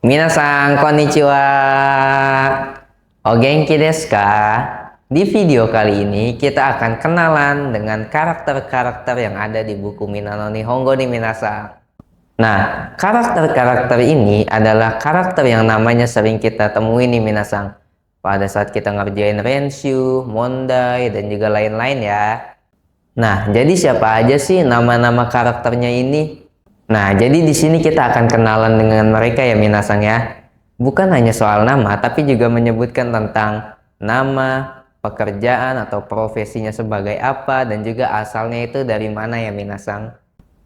Minasan konnichiwa. O genki desu ka? Di video kali ini kita akan kenalan dengan karakter-karakter yang ada di buku Minna no Nihongo nih minasan. Nah, karakter-karakter ini adalah karakter yang namanya sering kita temui nih minasan. Pada saat kita ngerjain renshu, mondai, dan juga lain-lain ya. Nah, jadi siapa aja sih nama-nama karakternya ini? Nah, jadi di sini kita akan kenalan dengan mereka ya minasan ya. Bukan hanya soal nama, tapi juga menyebutkan tentang nama, pekerjaan atau profesinya sebagai apa, dan juga asalnya itu dari mana ya minasan.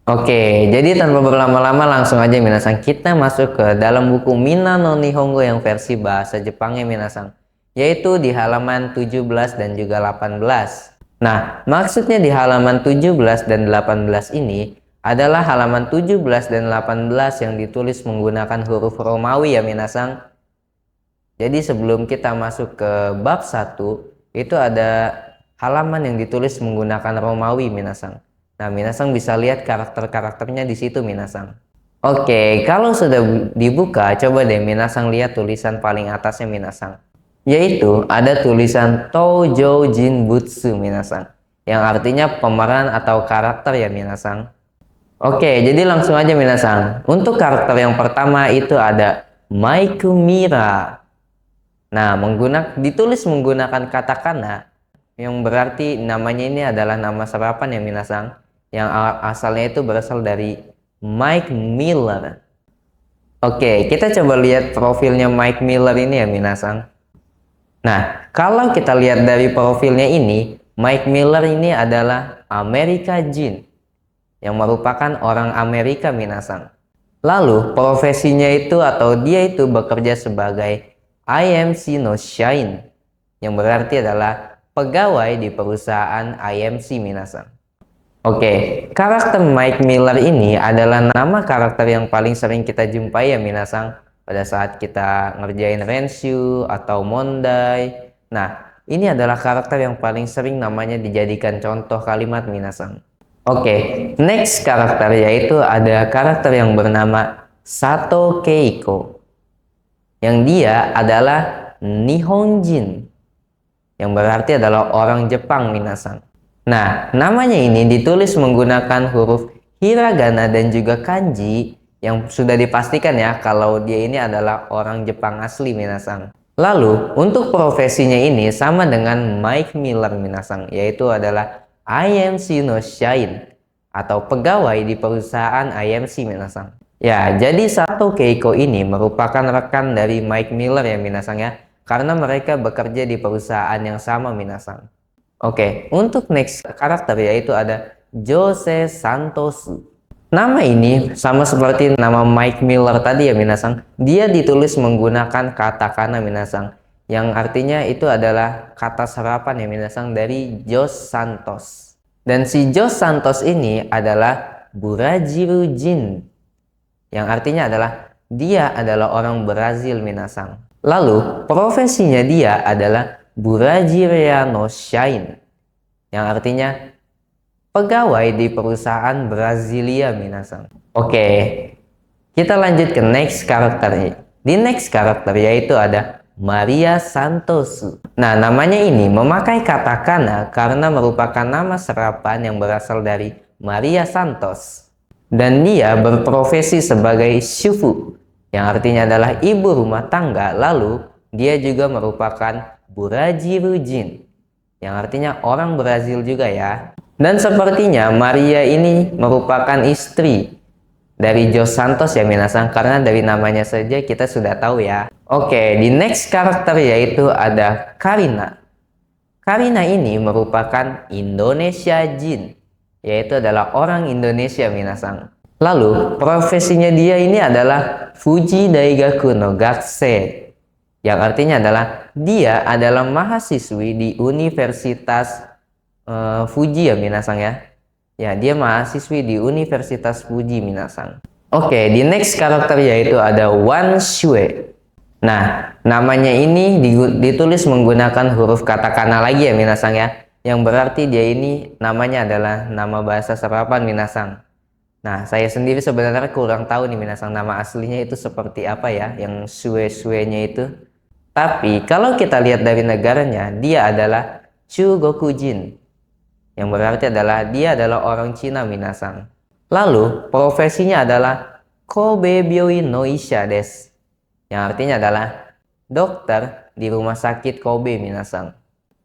Oke, jadi tanpa berlama-lama langsung aja minasan kita masuk ke dalam buku Minna no Nihongo yang versi bahasa Jepangnya minasan, yaitu di halaman 17 dan juga 18. Nah, maksudnya di halaman 17 dan 18 ini adalah halaman 17 dan 18 yang ditulis menggunakan huruf Romawi ya minasan. Jadi sebelum kita masuk ke bab 1, itu ada halaman yang ditulis menggunakan Romawi minasan. Nah, minasan bisa lihat karakter-karakternya di situ minasan. Oke, kalau sudah dibuka, coba deh minasan lihat tulisan paling atasnya minasan. Yaitu ada tulisan Toujo Jinbutsu minasan, yang artinya pemeran atau karakter ya minasan. Oke, jadi langsung aja minasan. Untuk karakter yang pertama itu ada Maiku Mira. Nah, ditulis menggunakan katakana, yang berarti namanya ini adalah nama serapan ya minasan, yang asalnya itu berasal dari Mike Miller. Oke, kita coba lihat profilnya Mike Miller ini ya minasan. Nah, kalau kita lihat dari profilnya ini, Mike Miller ini adalah Amerika Jin, yang merupakan orang Amerika minasan. Lalu profesinya itu atau dia itu bekerja sebagai IMC no Shain, yang berarti adalah pegawai di perusahaan IMC minasan. Oke, karakter Mike Miller ini adalah nama karakter yang paling sering kita jumpai ya minasan pada saat kita ngerjain renshu atau mondai. Nah, ini adalah karakter yang paling sering namanya dijadikan contoh kalimat minasan. Oke, next karakter yaitu ada karakter yang bernama Sato Keiko, yang dia adalah Nihonjin, yang berarti adalah orang Jepang minasan. Nah, namanya ini ditulis menggunakan huruf hiragana dan juga kanji, yang sudah dipastikan ya kalau dia ini adalah orang Jepang asli minasan. Lalu untuk profesinya ini sama dengan Mike Miller minasan, yaitu adalah IMC no Shain atau pegawai di perusahaan IMC minasan. Ya, jadi Sato Keiko ini merupakan rekan dari Mike Miller ya minasan ya, karena mereka bekerja di perusahaan yang sama minasan. Oke, untuk next karakter yaitu ada Jose Santos. Nama ini sama seperti nama Mike Miller tadi ya minasan. Dia ditulis menggunakan katakana minasan, yang artinya itu adalah kata serapan ya minasan dari Jos Santos. Dan si Jos Santos ini adalah Burajiru Jin, yang artinya adalah dia adalah orang Brazil minasan. Lalu profesinya dia adalah Burajirea no Shain, yang artinya pegawai di perusahaan Brasilia minasan. Oke, kita lanjut ke next karakter. Di next karakter yaitu ada Maria Santos. Nah, namanya ini memakai katakana karena merupakan nama serapan yang berasal dari Maria Santos. Dan dia berprofesi sebagai shufu, yang artinya adalah ibu rumah tangga. Lalu dia juga merupakan Burajiru Jin, yang artinya orang Brazil juga ya. Dan sepertinya Maria ini merupakan istri dari Jos Santos ya minasan, karena dari namanya saja kita sudah tahu ya. Oke, di next karakter yaitu ada Karina. Karina ini merupakan Indonesia Jin, yaitu adalah orang Indonesia minasan. Lalu profesinya dia ini adalah Fuji Daigaku no Gakusei, yang artinya adalah dia adalah mahasiswi di Universitas Fuji ya minasan ya. Ya, dia mahasiswi di Universitas Fuji minasan. Oke, di next karakter yaitu ada Wan Shue. Nah, namanya ini ditulis menggunakan huruf katakana lagi ya minasan ya, yang berarti dia ini namanya adalah nama bahasa serapan minasan. Nah, saya sendiri sebenarnya kurang tahu nih minasang nama aslinya itu seperti apa ya, yang Sue-Sue-nya itu. Tapi kalau kita lihat dari negaranya, dia adalah Chugokujin, yang berarti adalah dia adalah orang Cina minasang. Lalu profesinya adalah Kobe Byoi no Isha desu, yang artinya adalah dokter di rumah sakit Kobe minasang.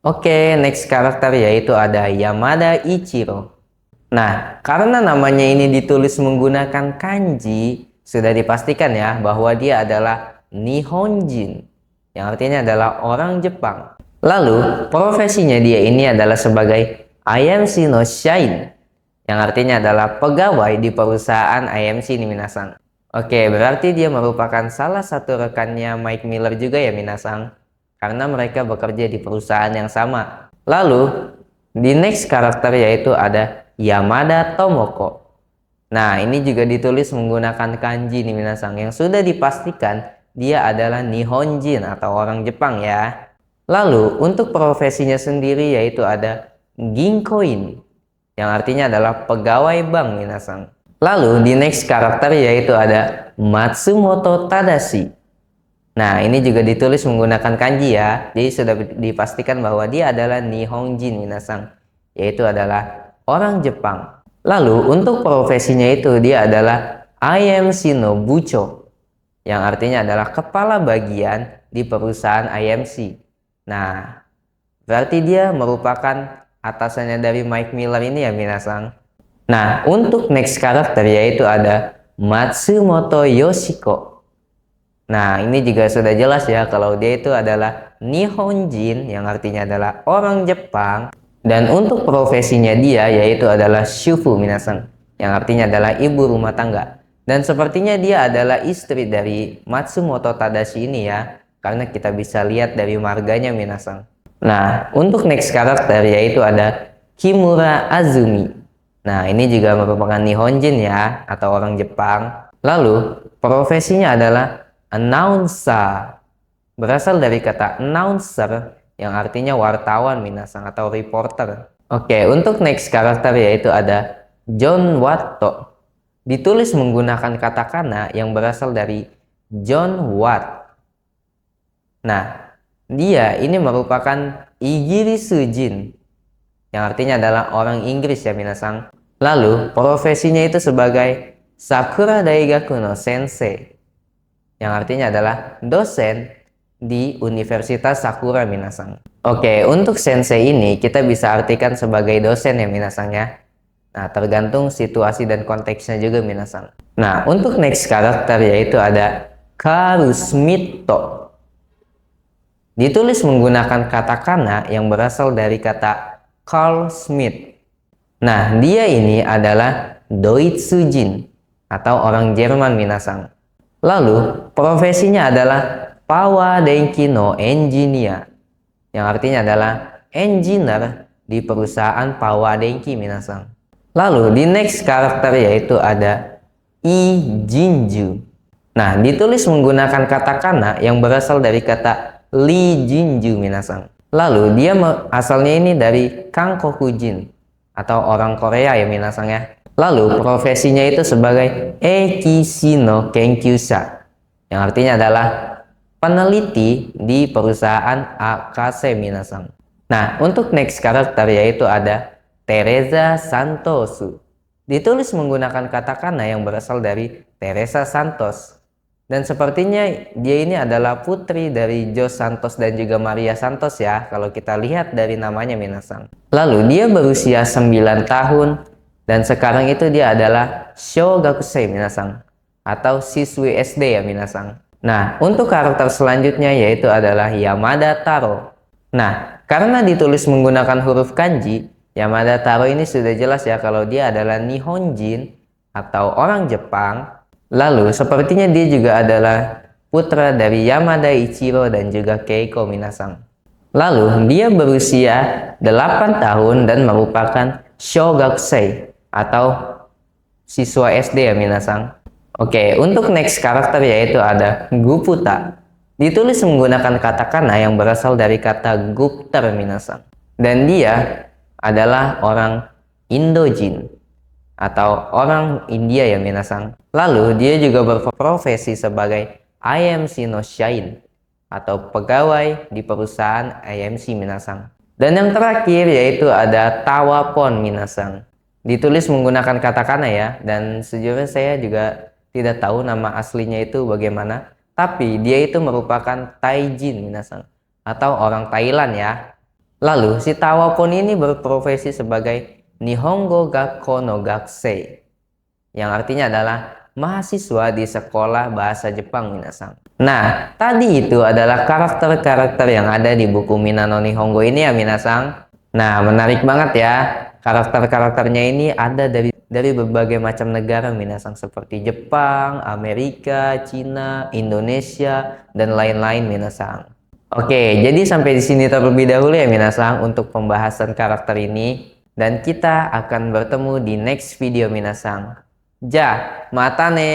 Oke, next karakter yaitu ada Yamada Ichiro. Nah, karena namanya ini ditulis menggunakan kanji, sudah dipastikan ya bahwa dia adalah Nihonjin, yang artinya adalah orang Jepang. Lalu, profesinya dia ini adalah sebagai IMC no Shain, yang artinya adalah pegawai di perusahaan IMC nih minasang. Oke, berarti dia merupakan salah satu rekannya Mike Miller juga ya minasang, karena mereka bekerja di perusahaan yang sama. Lalu, di next karakter yaitu ada Yamada Tomoko. Nah, ini juga ditulis menggunakan kanji nih minasang, yang sudah dipastikan dia adalah Nihonjin atau orang Jepang ya. Lalu untuk profesinya sendiri yaitu ada Ginkoin, yang artinya adalah pegawai bank minasang. Lalu di next karakter yaitu ada Matsumoto Tadashi. Nah, ini juga ditulis menggunakan kanji ya, jadi sudah dipastikan bahwa dia adalah Nihonjin minasang, yaitu adalah orang Jepang. Lalu untuk profesinya itu dia adalah IMC no Bucho, yang artinya adalah kepala bagian di perusahaan IMC. Nah, berarti dia merupakan atasannya dari Mike Miller ini ya minasang. Nah, untuk next karakter yaitu ada Matsumoto Yoshiko. Nah, ini juga sudah jelas ya kalau dia itu adalah Nihonjin, yang artinya adalah orang Jepang. Dan untuk profesinya dia yaitu adalah Shufu minasang, yang artinya adalah ibu rumah tangga. Dan sepertinya dia adalah istri dari Matsumoto Tadashi ini ya, karena kita bisa lihat dari marganya minasang. Nah, untuk next karakter yaitu ada Kimura Azumi. Nah, ini juga merupakan Nihonjin ya, atau orang Jepang. Lalu, profesinya adalah announcer, berasal dari kata announcer yang artinya wartawan minasang atau reporter. Oke, untuk next karakter yaitu ada John Watto. Ditulis menggunakan katakana yang berasal dari John Watt. Nah, dia ini merupakan Igiri Sujin, yang artinya adalah orang Inggris ya minasang. Lalu, profesinya itu sebagai Sakura Daigaku no Sensei, yang artinya adalah dosen di Universitas Sakura minasang. Oke, untuk sensei ini kita bisa artikan sebagai dosen ya minasang ya. Nah, tergantung situasi dan konteksnya juga minasang. Nah, untuk next karakter yaitu ada Karusmito. Ditulis menggunakan katakana yang berasal dari kata Carl Smith. Nah, dia ini adalah Doitsujin atau orang Jerman minasang. Lalu, profesinya adalah Pawa Denki no Engineer, yang artinya adalah engineer di perusahaan Pawa Denki minasang. Lalu di next karakter yaitu ada I Jinju. Nah, ditulis menggunakan katakana yang berasal dari kata Li Jinju minasang. Lalu dia asalnya ini dari Kangkokujin atau orang Korea ya minasang ya. Lalu profesinya itu sebagai Eikishi no Kenkyusha, yang artinya adalah peneliti di perusahaan AKC minasang. Nah, untuk next karakter yaitu ada Teresa Santos. Ditulis menggunakan katakana yang berasal dari Teresa Santos. Dan sepertinya dia ini adalah putri dari Jos Santos dan juga Maria Santos ya, kalau kita lihat dari namanya minasang. Lalu dia berusia 9 tahun dan sekarang itu dia adalah Shogakusei minasang atau siswi SD ya minasang. Nah, untuk karakter selanjutnya yaitu adalah Yamada Taro. Nah, karena ditulis menggunakan huruf kanji, Yamada Taro ini sudah jelas ya kalau dia adalah Nihonjin atau orang Jepang. Lalu, sepertinya dia juga adalah putra dari Yamada Ichiro dan juga Keiko minasang. Lalu, dia berusia 8 tahun dan merupakan Shogakusei atau siswa SD ya minasang. Oke, untuk next karakter yaitu ada Guputa. Ditulis menggunakan katakana yang berasal dari kata Gupter minasang. Dan dia adalah orang Indojin. atau orang India ya minasang. Lalu dia juga berprofesi sebagai IMC no Shain atau pegawai di perusahaan IMC minasang. Dan yang terakhir yaitu ada Tawapon minasang. Ditulis menggunakan katakana ya, dan sejujurnya saya juga tidak tahu nama aslinya itu bagaimana. Tapi dia itu merupakan Taijin minasang atau orang Thailand ya. Lalu si Tawapon ini berprofesi sebagai Nihongo Gakko no Gakusei, yang artinya adalah mahasiswa di sekolah bahasa Jepang minasang. Nah, tadi itu adalah karakter-karakter yang ada di buku Mina no Nihongo ini ya minasang. Nah, menarik banget ya. Karakter-karakternya ini ada dari berbagai macam negara minasang, seperti Jepang, Amerika, Cina, Indonesia, dan lain-lain minasang. Oke, jadi sampai di sini terlebih dahulu ya minasang untuk pembahasan karakter ini. Dan kita akan bertemu di next video minasang. Ja, mata ne.